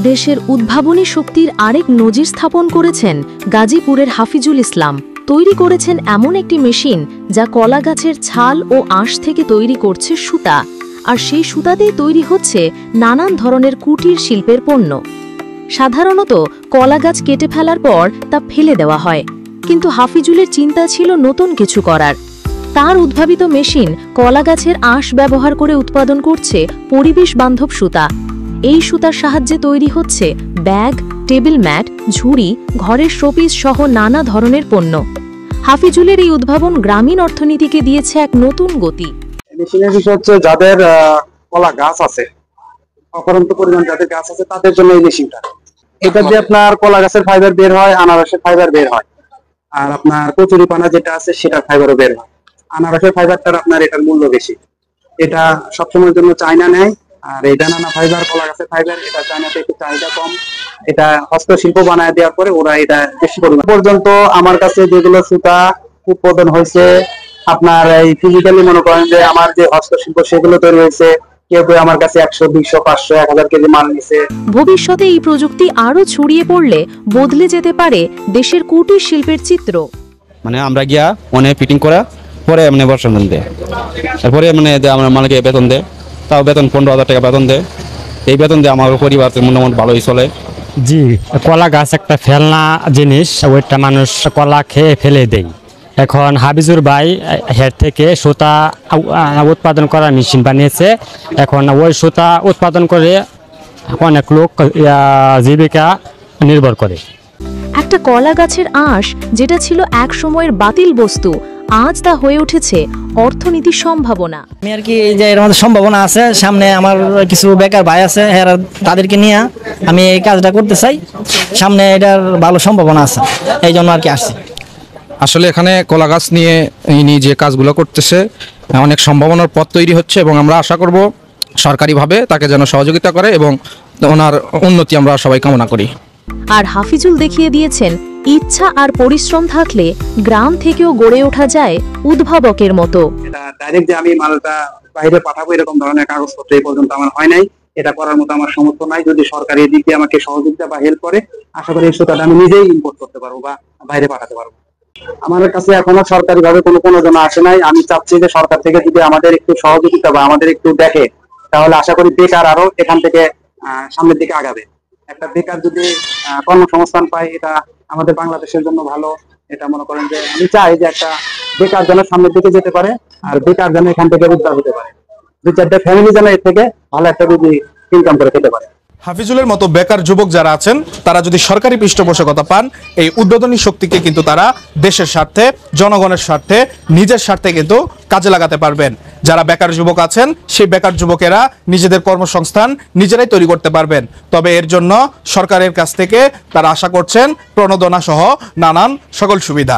দেশের উদ্ভাবনী শক্তির আরেক নজির স্থাপন করেছেন গাজীপুরের হাফিজুল ইসলাম। তৈরি করেছেন এমন একটি মেশিন যা কলা গাছের ছাল ও আঁশ থেকে তৈরি করছে সুতা, আর সেই সুতাতেই তৈরি হচ্ছে নানান ধরনের কুটির শিল্পের পণ্য। সাধারণত কলা গাছ কেটে ফেলার পর তা ফেলে দেওয়া হয়, কিন্তু হাফিজুলের চিন্তা ছিল নতুন কিছু করার। তার উদ্ভাবিত মেশিন কলা গাছের আঁশ ব্যবহার করে উৎপাদন করছে পরিবেশ বান্ধব সুতা। এই সুতার সাহায্যে তৈরি হচ্ছে ব্যাগ, টেবিল ম্যাট, ঝুড়ি, ঘরের শোপিস সহ নানা ধরনের পণ্য। হাফিজুলের এই উদ্ভাবন গ্রামীণ অর্থনীতিকে দিয়েছে এক নতুন গতি। মেশিনের বিষয় হচ্ছে যাদের কলা গাছ আছে, অপরন্ত পরিমাণ যাদের গাছ আছে তাদের জন্য এই মেশিনটা। এটা দিয়ে আপনার কলা গাছের ফাইবার বের হয়, আনারসের ফাইবার বের হয়, আর আপনার কচুরি পানা যেটা আছে সেটার ফাইবারও বের হয়। আনারসের ফাইবারটার আপনার এটার মূল্য বেশি, এটা সবসময়ের জন্য চায়না নেয়। আর এই দানানা ফাইবার, কলা গাছের ফাইবার, এটা চায়নাতে একটু চাহিদা কম। এটা হস্তশিল্প বানায় দেওয়ার পরে ওরা এটা বেশি পরিমাণ পর্যন্ত আমার কাছে যেগুলো সুতা উৎপাদন হয়েছে, আপনার এই ফিজিক্যালি মনে করেন যে আমার যে হস্তশিল্প সেগুলো তৈরি হয়েছে, কেউ কেউ আমার কাছে 100, 200, 500, 1000 কেজি মাল নিছে। ভবিষ্যতে এই প্রযুক্তি আরো ছড়িয়ে পড়লে বদলে যেতে পারে দেশের কুটির শিল্পের চিত্র। মানে আমরা গিয়া অনেক ফিটিং করা পরে মানে বর্ষণ দেয়, তারপরে মানে আমরা মালিকে বেতন দেয়, তাও বেতন 15,000 টাকা বেতন দেয়। এই বেতন দিয়ে আমার পরিবার মোটামুটি ভালোই চলে। জি, কলা গাছ একটা ফেলনা জিনিস, ওইটা মানুষ কলা খেয়ে ফেলে দেয়। এখন হাফিজুর ভাই হের থেকে সুতা উৎপাদন করার মেশিন বানিয়েছে। এখন ওই সুতা উৎপাদন করে অনেক লোক জীবিকা নির্ভর করে। একটা কলা গাছের আঁশ যেটা ছিল এক সময়ের বাতিল বস্তু, আজ তা হয়ে উঠেছে অর্থনীতির সম্ভাবনা। আমি আর কি যে এর মধ্যে সম্ভাবনা আছে, সামনে আমার কিছু বেকার ভাই আছে, তাদেরকে নিয়ে আমি এই কাজটা করতে চাই। সামনে এটার ভালো সম্ভাবনা আছে, এই জন্য আর কি আসছি। আসলে এখানে কলা গাছ নিয়ে ইনি যে কাজগুলো করতেছে অনেক সম্ভাবনার পথ তৈরি হচ্ছে, এবং আমরা আশা করব সরকারিভাবে তাকে যেন সহযোগিতা করে এবং ওনার উন্নতি আমরা সবাই কামনা করি। আর হাফিজুল দেখিয়ে দিয়েছেন ইচ্ছা আর পরিশ্রম থাকলে গ্রাম থেকেও গড়ে ওঠা যায় উদ্ভাবকের মতো। এটা ডাইরেক্ট যে আমি মালটা বাইরে পাঠাবো এরকম ধরনের কাগজপত্র এই পর্যন্ত আমার হয় নাই, এটা করার মতো আমার সামর্থ্য নাই। যদি সরকারি দিক দিয়ে আমাকে সহযোগিতা বা হেল্প করে, আশা করি এই সুতাটা আমি নিজেই ইম্পোর্ট করতে পারবো বা বাইরে পাঠাতে পারবো। আমার কাছে এখনো সরকারি ভাবে কোনো জন আসে নাই। আমি চাচ্ছি যে সরকার থেকে যদি আমাদের একটু সহযোগিতা বা আমাদের একটু দেখে, তাহলে আশা করি বেকার আরো এখান থেকে সামনের দিকে আগাবে। একটা বেকার যদি কর্মসংস্থান পায়, এটা আমাদের বাংলাদেশের জন্য ভালো। এটা মনে করেন যে আমি চাই যে একটা বেকার যেন সামনের দিকে যেতে পারে, আর বেকার যেন এখান থেকে উদ্ধার হতে পারে। 2-4টা ফ্যামিলি যেন এর থেকে ভালো একটা যদি ইনকাম করে খেতে পারে। হাফিজুলের মতো বেকার যুবক যারা আছেন তারা যদি সরকারি পৃষ্ঠপোষকতা পান, এই উদ্বোধনী শক্তিকে কিন্তু তারা দেশের স্বার্থে, জনগণের স্বার্থে, নিজের স্বার্থে কিন্তু কাজে লাগাতে পারবেন। যারা বেকার যুবক আছেন সেই বেকার যুবকেরা নিজেদের কর্মসংস্থান নিজেরাই তৈরি করতে পারবেন। তবে এর জন্য সরকারের কাছ থেকে তারা আশা করছেন প্রণোদনা সহ নানান সকল সুবিধা।